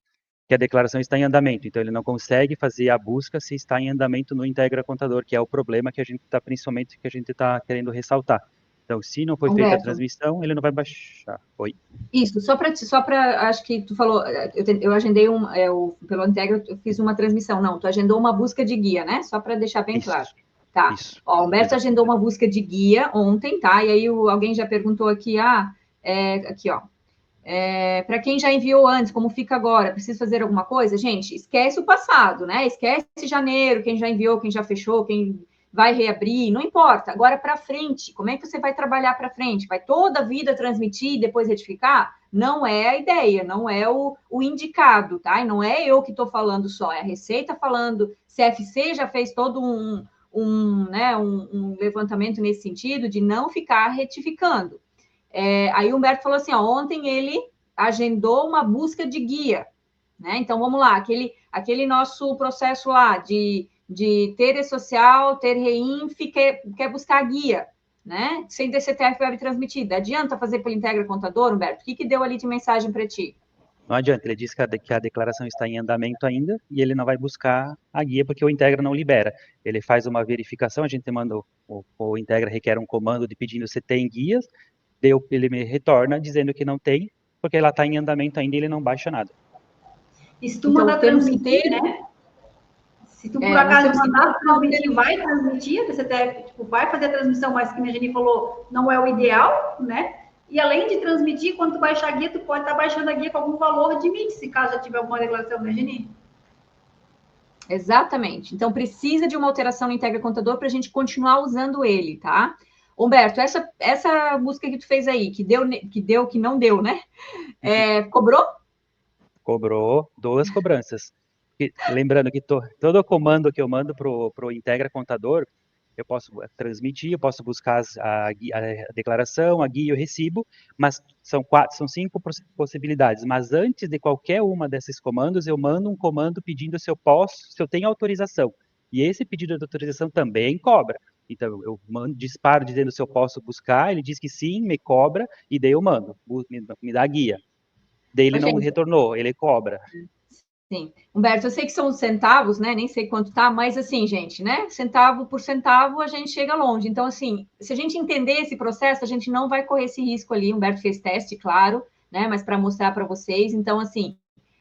que a declaração está em andamento. Então, ele não consegue fazer a busca se está em andamento no Integra Contador, que é o problema que a gente está, principalmente, que a gente está querendo ressaltar. Então, se não foi feita a transmissão, ele não vai baixar. Oi? Isso, só para, acho que tu falou, eu agendei pelo Integra, eu fiz uma transmissão. Não, tu agendou uma busca de guia, né? Só para deixar bem claro. Tá. Isso. Ó, o Humberto agendou uma busca de guia ontem, tá? E aí alguém já perguntou aqui, aqui, ó. Para quem já enviou antes, como fica agora? Precisa fazer alguma coisa? Gente, esquece o passado, né? Esquece janeiro, quem já enviou, quem já fechou, quem vai reabrir, não importa. Agora para frente, como é que você vai trabalhar para frente? Vai toda a vida transmitir e depois retificar? Não é a ideia, não é o indicado, tá? E não é eu que estou falando só, é a Receita falando, CFC já fez todo um levantamento nesse sentido de não ficar retificando. Aí o Humberto falou assim, ontem ele agendou uma busca de guia, né? Então, vamos lá, aquele nosso processo lá de ter e-social, ter Reinf, quer buscar guia, né? Sem DCTF Web transmitida. Adianta fazer pelo Integra Contador, Humberto? O que deu ali de mensagem para ti? Não adianta, ele diz que a declaração está em andamento ainda e ele não vai buscar a guia porque o Integra não libera. Ele faz uma verificação, a gente manda, o Integra requer um comando de pedindo se tem guias, ele me retorna dizendo que não tem, porque ela está em andamento ainda e ele não baixa nada. E se tu mandar transmitir, né? Se tu por acaso mandar transmitir, vai transmitir, você vai fazer a transmissão, mas como a Jenny falou, não é o ideal, né? E além de transmitir, quando tu baixar a guia, tu pode estar baixando a guia com algum valor de MIT, se caso já tiver alguma declaração, né, Jenny? Exatamente. Então, precisa de uma alteração no Integra Contador para a gente continuar usando ele, tá? Humberto, essa busca que tu fez aí, que não deu, né? Cobrou? Cobrou 2 cobranças. Lembrando que todo comando que eu mando para o Integra Contador, eu posso transmitir, eu posso buscar a declaração, a guia e o recibo, mas são 5 possibilidades. Mas antes de qualquer uma desses comandos, eu mando um comando pedindo se eu tenho autorização. E esse pedido de autorização também cobra. Então, eu disparo dizendo se eu posso buscar, ele diz que sim, me cobra, e daí eu mando, me dá a guia. Daí ele não retornou, ele cobra. Sim. Humberto, eu sei que são os centavos, né? Nem sei quanto tá, mas assim, gente, né? Centavo por centavo, a gente chega longe. Então, assim, se a gente entender esse processo, a gente não vai correr esse risco ali. Humberto fez teste, claro, né? Mas para mostrar para vocês. Então, assim,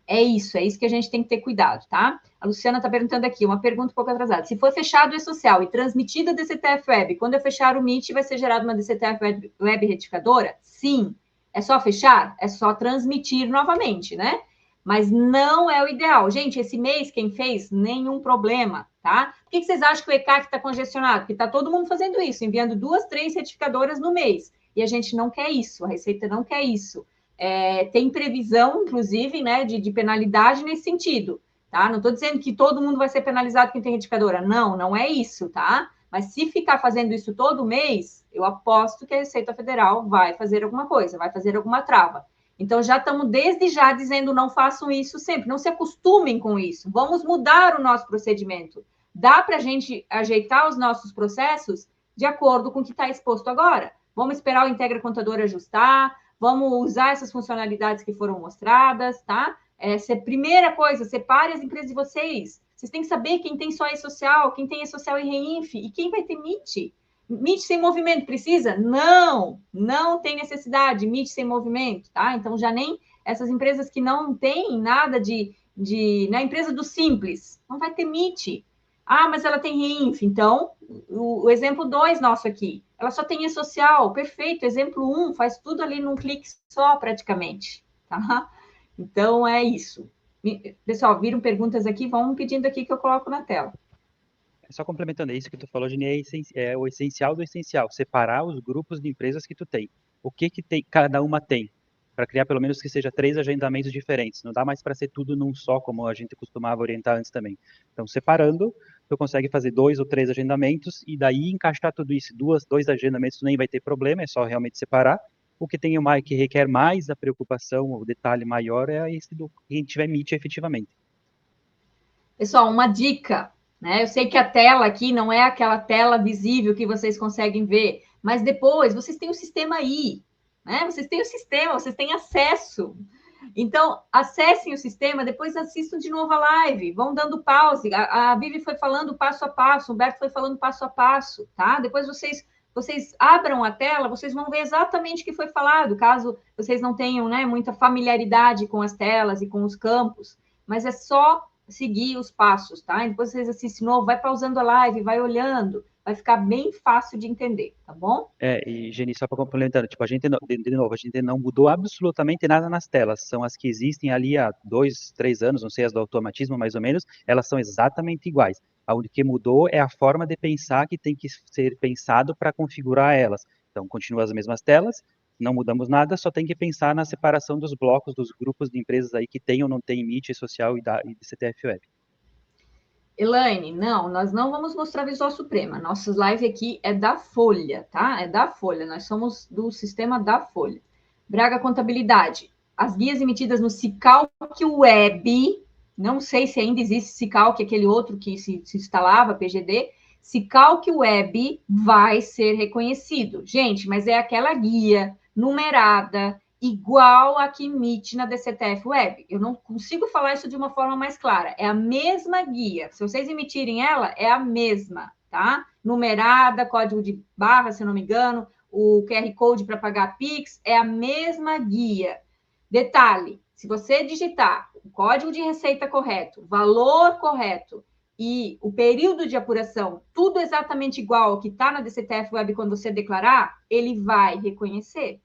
é isso que a gente tem que ter cuidado, tá? A Luciana está perguntando aqui, uma pergunta um pouco atrasada. Se for fechado o e-social e transmitida a DCTF Web, quando eu fechar o Meet, vai ser gerada uma DCTF Web retificadora? Sim. É só fechar? É só transmitir novamente, né? Mas não é o ideal. Gente, esse mês, quem fez, nenhum problema, tá? Por que vocês acham que o ECAC está congestionado? Porque está todo mundo fazendo isso, enviando 2, 3 retificadoras no mês. E a gente não quer isso, a Receita não quer isso. Tem previsão, inclusive, né, de penalidade nesse sentido, tá? Não estou dizendo que todo mundo vai ser penalizado quem tem retificadora. Não, não é isso, tá? Mas se ficar fazendo isso todo mês, eu aposto que a Receita Federal vai fazer alguma coisa, vai fazer alguma trava. Então, já estamos desde já dizendo, não façam isso sempre, não se acostumem com isso, vamos mudar o nosso procedimento. Dá para a gente ajeitar os nossos processos de acordo com o que está exposto agora. Vamos esperar o Integra Contador ajustar, vamos usar essas funcionalidades que foram mostradas, tá? Primeira coisa, separe as empresas de vocês. Vocês têm que saber quem tem só E-Social, quem tem E-Social e REINF, e quem vai ter MIT. MIT sem movimento, precisa? Não, não tem necessidade, MIT sem movimento, tá? Então, já nem essas empresas que não têm nada na empresa do Simples, não vai ter MIT. Ah, mas ela tem REINF, então, o exemplo 2 nosso aqui, ela só tem E-Social, perfeito, exemplo 1, faz tudo ali num clique só, praticamente, tá? Então, é isso. Pessoal, viram perguntas aqui, vão pedindo aqui que eu coloco na tela. Só complementando, isso que tu falou, Gini, é o essencial do essencial, separar os grupos de empresas que tu tem. O que cada uma tem? Para criar pelo menos que seja 3 agendamentos diferentes. Não dá mais para ser tudo num só, como a gente costumava orientar antes também. Então, separando, tu consegue fazer 2 ou 3 agendamentos e daí encaixar tudo isso. 2 agendamentos nem vai ter problema, é só realmente separar. O que tem que requer mais a preocupação, o detalhe maior é esse do quem tiver MIT efetivamente. Pessoal, uma dica, né? Eu sei que a tela aqui não é aquela tela visível que vocês conseguem ver, mas depois vocês têm o sistema aí, né? Vocês têm o sistema, vocês têm acesso. Então, acessem o sistema, depois assistam de novo a live, vão dando pause. A Vivi foi falando passo a passo, o Humberto foi falando passo a passo, tá? Depois vocês abram a tela, vocês vão ver exatamente o que foi falado, caso vocês não tenham, né, muita familiaridade com as telas e com os campos, mas é só seguir os passos, tá? E depois vocês assistem de novo, vai pausando a live, vai olhando, vai ficar bem fácil de entender, tá bom? E, Geni, só para complementar, tipo, de novo, a gente não mudou absolutamente nada nas telas, são as que existem ali há 2, 3 anos, não sei, as do automatismo mais ou menos, elas são exatamente iguais. A única que mudou é a forma de pensar que tem que ser pensado para configurar elas. Então, continua as mesmas telas, não mudamos nada, só tem que pensar na separação dos blocos, dos grupos de empresas aí que tem ou não tem MIT, social e CTF Web. Elaine, não, nós não vamos mostrar Visual Suprema. Nossa live aqui é da Folha, tá? É da Folha, nós somos do sistema da Folha. Braga Contabilidade. As guias emitidas no Cicalc Web, não sei se ainda existe Cicalc, aquele outro que se instalava, PGD, Cicalc Web vai ser reconhecido. Gente, mas é aquela guia numerada, igual a que emite na DCTF Web. Eu não consigo falar isso de uma forma mais clara. É a mesma guia. Se vocês emitirem ela, é a mesma, tá? Numerada, código de barra, se eu não me engano, o QR Code para pagar Pix, é a mesma guia. Detalhe, se você digitar o código de receita correto, valor correto e o período de apuração, tudo exatamente igual ao que está na DCTF Web quando você declarar, ele vai reconhecer,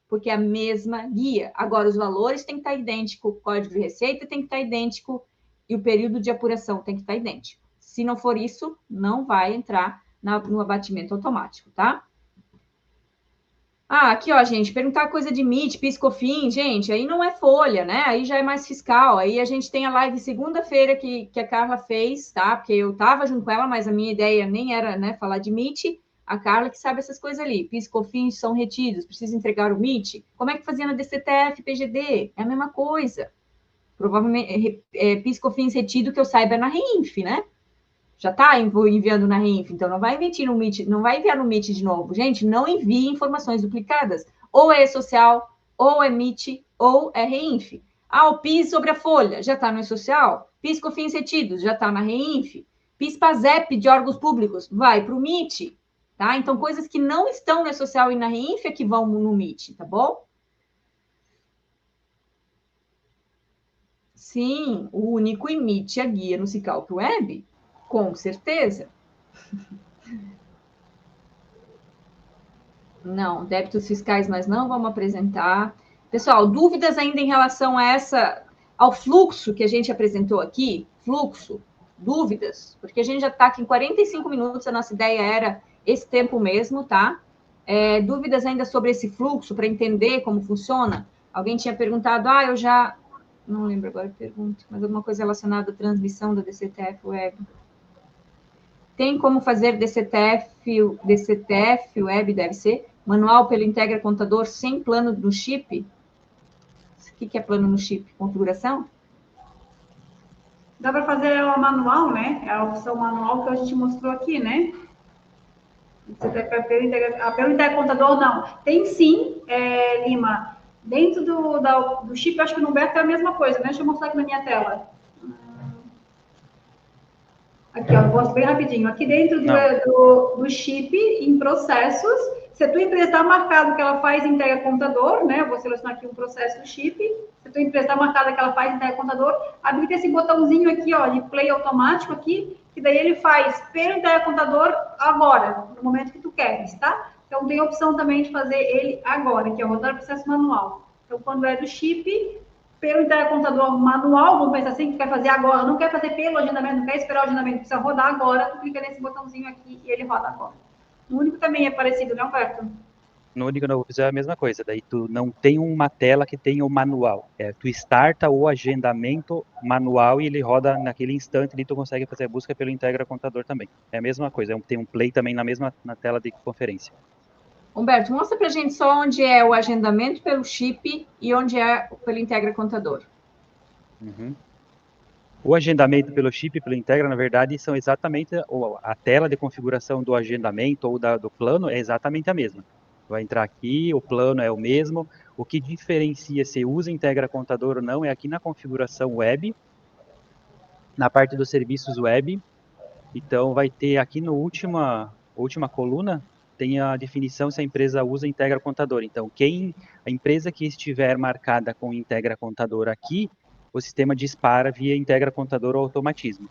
porque é a mesma guia. Agora, os valores têm que estar idênticos, o código de receita tem que estar idêntico e o período de apuração tem que estar idêntico. Se não for isso, não vai entrar no abatimento automático, tá? Ah, aqui, ó, gente, perguntar coisa de MIT, PIS, COFINS, gente, aí não é folha, né? Aí já é mais fiscal. Aí a gente tem a live segunda-feira que a Carla fez, tá? Porque eu estava junto com ela, mas a minha ideia nem era, né, falar de MIT. A Carla que sabe essas coisas ali. PIS, COFINS são retidos, precisa entregar o MIT. Como é que fazia na DCTF, PGD? É a mesma coisa. Provavelmente, PIS, COFINS retido que eu saiba é na REINF, né? Já está enviando na REINF, então não vai emitir no MIT, não vai enviar no MIT de novo. Gente, não envie informações duplicadas. Ou é social, ou é MIT, ou é REINF. Ah, o PIS sobre a folha, já está no social. PIS COFINS retidos, já está na REINF. PIS PASEP de órgãos públicos, vai para o MIT. Tá? Então, coisas que não estão no social e na REINF é que vão no MIT, tá bom? Sim, o único emite a guia no Cicalc Web, com certeza. Não, débitos fiscais nós não vamos apresentar. Pessoal, dúvidas ainda em relação a ao fluxo que a gente apresentou aqui? Fluxo, dúvidas? Porque a gente já está aqui em 45 minutos, a nossa ideia era esse tempo mesmo, tá? Dúvidas ainda sobre esse fluxo, para entender como funciona? Alguém tinha perguntado, eu já... Não lembro agora a pergunta, mas alguma coisa relacionada à transmissão da DCTF Web. Tem como fazer DCTF Web, deve ser, manual pelo Integra Contador sem plano do chip? que é plano no chip? Configuração? Dá para fazer ela manual, né? É a opção manual que a gente mostrou aqui, né? Pelo intercontador, não. Tem sim, Lima. Dentro do chip, eu acho que no Humberto é a mesma coisa, né? Deixa eu mostrar aqui na minha tela. Aqui, ó, mostro bem rapidinho. Aqui dentro do chip, em processos, se a tua empresa está marcado que ela faz entrega contador, né? Eu vou selecionar aqui um processo do chip. Se a tua empresa está marcada que ela faz entrega contador, habilita esse botãozinho aqui, ó, de play automático aqui, que daí ele faz pelo entrega contador agora, no momento que tu queres, tá? Então tem a opção também de fazer ele agora, que é rodar o processo manual. Então, quando é do chip, pelo intercontador manual, vamos pensar assim, que quer fazer agora, não quer fazer pelo agendamento, não quer esperar o agendamento, precisa rodar agora, tu clica nesse botãozinho aqui e ele roda agora. O único também é parecido, né, Humberto? No único novo visual é a mesma coisa, daí tu não tem uma tela que tenha o manual. Tu starta o agendamento manual e ele roda naquele instante e tu consegue fazer a busca pelo Integra Contador também. É a mesma coisa, tem um play também na tela de conferência. Humberto, mostra para a gente só onde é o agendamento pelo chip e onde é pelo Integra Contador. Uhum. O agendamento pelo chip e pelo Integra, na verdade, são exatamente a tela de configuração do agendamento ou do plano é exatamente a mesma. Vai entrar aqui, o plano é o mesmo. O que diferencia se usa Integra Contador ou não é aqui na configuração web, na parte dos serviços web. Então, vai ter aqui no última coluna, tem a definição se a empresa usa Integra Contador. Então, a empresa que estiver marcada com Integra Contador aqui, o sistema dispara via Integra Contador ou automatismo.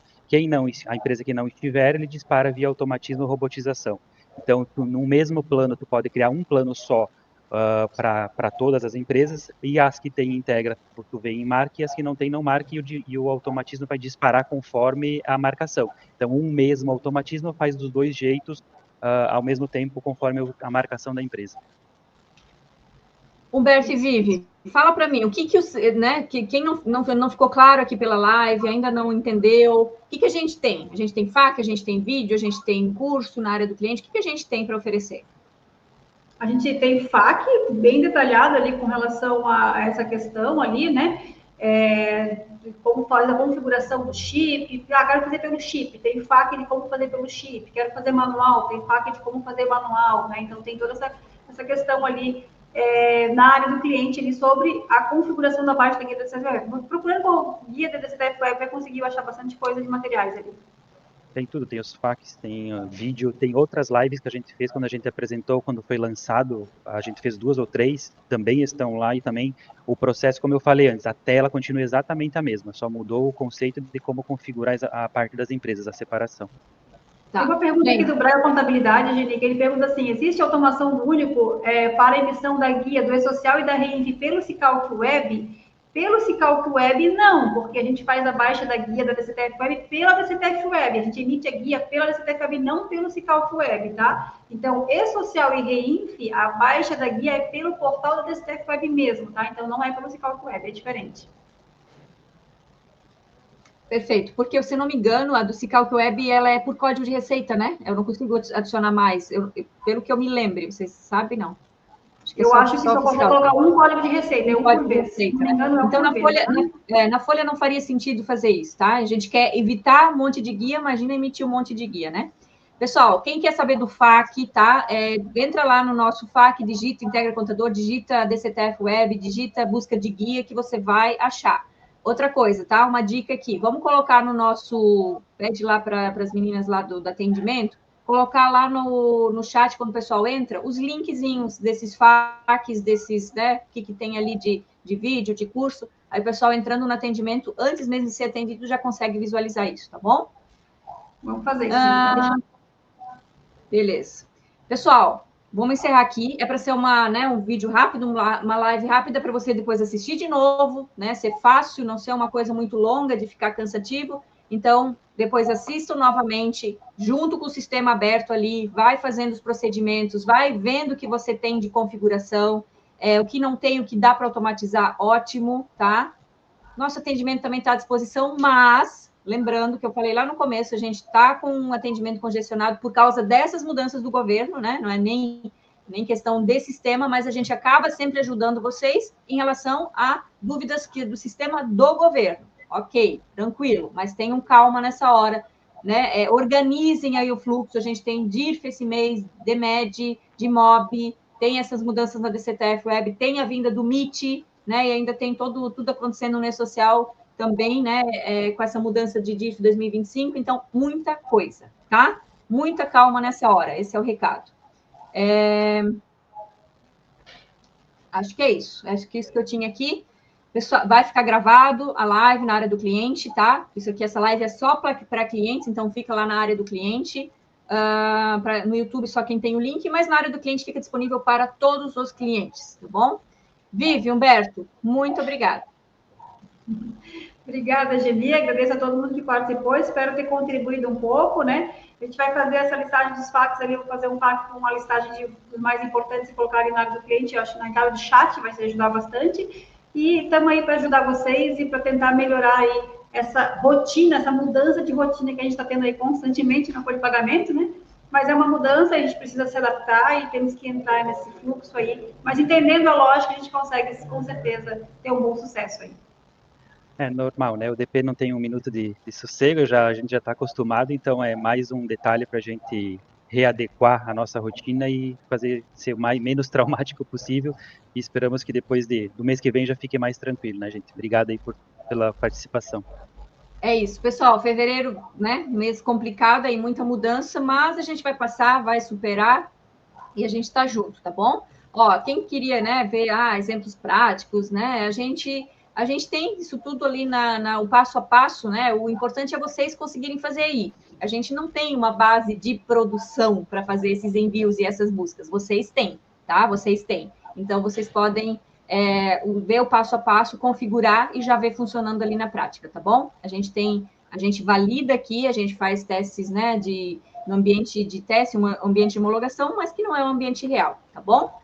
A empresa que não estiver, ele dispara via automatismo ou robotização. Então, no mesmo plano, tu pode criar um plano só para todas as empresas, e as que têm Integra, tu vem em marca, e as que não têm, não marca, e o automatismo vai disparar conforme a marcação. Então, um mesmo automatismo faz dos dois jeitos, ao mesmo tempo, conforme a marcação da empresa. Humberto e Vivi, fala para mim, o que né, quem não ficou claro aqui pela live, ainda não entendeu, o que a gente tem? A gente tem FAQ, a gente tem vídeo, a gente tem curso na área do cliente, o que a gente tem para oferecer? A gente tem FAQ bem detalhado ali com relação a essa questão ali, né? Como faz a configuração do chip. Quero fazer pelo chip. Tem FAQ de como fazer pelo chip. Quero fazer manual. Tem FAQ de como fazer manual, né? Então, tem toda essa questão ali na área do cliente ali sobre a configuração da parte da guia da DCTF Web. Procurando por guia da DCTF Web, vai conseguir achar bastante coisa de materiais ali. Tem tudo, tem os FAQs, tem vídeo, tem outras lives que a gente fez quando a gente apresentou, quando foi lançado, a gente fez 2 ou 3, também estão lá, e também o processo, como eu falei antes, a tela continua exatamente a mesma, só mudou o conceito de como configurar a parte das empresas, a separação. Tá. Tem uma pergunta aqui do Braille Contabilidade, Geni, que ele pergunta assim, existe automação único para a emissão da guia do E-Social e da REINF pelo Cicalc Web? Pelo Cicalc Web, não, porque a gente faz a baixa da guia da DCTF Web pela DCTF Web. A gente emite a guia pela DCTF Web, não pelo Cicalc Web, tá? Então, E-Social e REINF, a baixa da guia é pelo portal da DCTF Web mesmo, tá? Então, não é pelo Cicalc Web, é diferente. Perfeito, porque, se não me engano, a do Cicalc Web, ela é por código de receita, né? Eu não consigo adicionar mais, pelo que eu me lembre, vocês sabem, não? Eu acho que só posso colocar um código de receita, um por vez. Receita, né? Então, na Folha não faria sentido fazer isso, tá? A gente quer evitar um monte de guia, imagina emitir um monte de guia, né? Pessoal, quem quer saber do FAQ, tá? Entra lá no nosso FAQ, digita Integra Contador, digita DCTF Web, digita busca de guia, que você vai achar. Outra coisa, tá? Uma dica aqui, vamos colocar no nosso, pede lá para as meninas lá do atendimento, colocar lá no chat, quando o pessoal entra, os linkzinhos desses FAQs, desses, né, que tem ali de vídeo, de curso, aí o pessoal entrando no atendimento, antes mesmo de ser atendido, já consegue visualizar isso, tá bom? Vamos fazer isso. Beleza. Pessoal, vamos encerrar aqui, é para ser um vídeo rápido, uma live rápida para você depois assistir de novo, né, ser fácil, não ser uma coisa muito longa, de ficar cansativo. Então, depois assistam novamente, junto com o sistema aberto ali, vai fazendo os procedimentos, vai vendo o que você tem de configuração, o que não tem, o que dá para automatizar, ótimo, tá? Nosso atendimento também está à disposição, mas, lembrando que eu falei lá no começo, a gente está com um atendimento congestionado por causa dessas mudanças do governo, né? Não é nem nem questão de sistema, mas a gente acaba sempre ajudando vocês em relação a dúvidas do sistema do governo. Ok, tranquilo, mas tenham calma nessa hora, né? Organizem aí o fluxo, a gente tem DIRF esse mês, DMED, DIMOB, tem essas mudanças na DCTF Web, tem a vinda do MIT, né? E ainda tem tudo acontecendo no E-Social também, né? Com essa mudança de DIRF 2025, então, muita coisa, tá? Muita calma nessa hora, esse é o recado. Acho que é isso. Acho que isso que eu tinha aqui. Pessoal, vai ficar gravado a live na área do cliente, tá? Essa live é só para clientes, então fica lá na área do cliente. No YouTube, só quem tem o link, mas na área do cliente fica disponível para todos os clientes, tá bom? Vivi, Humberto, muito obrigada. Obrigada, Geni. Agradeço a todo mundo que participou. Espero ter contribuído um pouco, né? A gente vai fazer essa listagem dos fatos ali. Eu vou fazer um fato com uma listagem dos mais importantes e colocar ali na área do cliente. Eu acho que na entrada do chat vai ajudar bastante. E estamos aí para ajudar vocês e para tentar melhorar aí essa rotina, essa mudança de rotina que a gente está tendo aí constantemente na folha de pagamento, né? Mas é uma mudança, a gente precisa se adaptar e temos que entrar nesse fluxo aí. Mas entendendo a lógica, a gente consegue, com certeza, ter um bom sucesso aí. É normal, né? O DP não tem um minuto de sossego, a gente já está acostumado, então é mais um detalhe para a gente readequar a nossa rotina e fazer ser o menos traumático possível. E esperamos que depois do mês que vem já fique mais tranquilo, né, gente? Obrigado aí pela participação. É isso, pessoal. Fevereiro, né? Mês complicado aí, muita mudança, mas a gente vai passar, vai superar e a gente está junto, tá bom? Ó, quem queria, né, ver exemplos práticos, né? A gente tem isso tudo ali o passo a passo, né? O importante é vocês conseguirem fazer aí. A gente não tem uma base de produção para fazer esses envios e essas buscas. Vocês têm, tá? Vocês têm. Então, vocês podem ver o passo a passo, configurar e já ver funcionando ali na prática, tá bom? A gente valida aqui, a gente faz testes, né, no ambiente de teste, um ambiente de homologação, mas que não é um ambiente real, tá bom?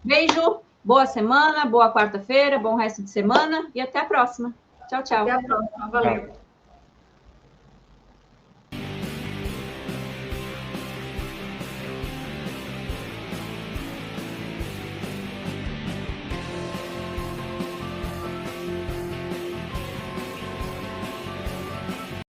Beijo, boa semana, boa quarta-feira, bom resto de semana e até a próxima. Tchau, tchau. Até a próxima, valeu.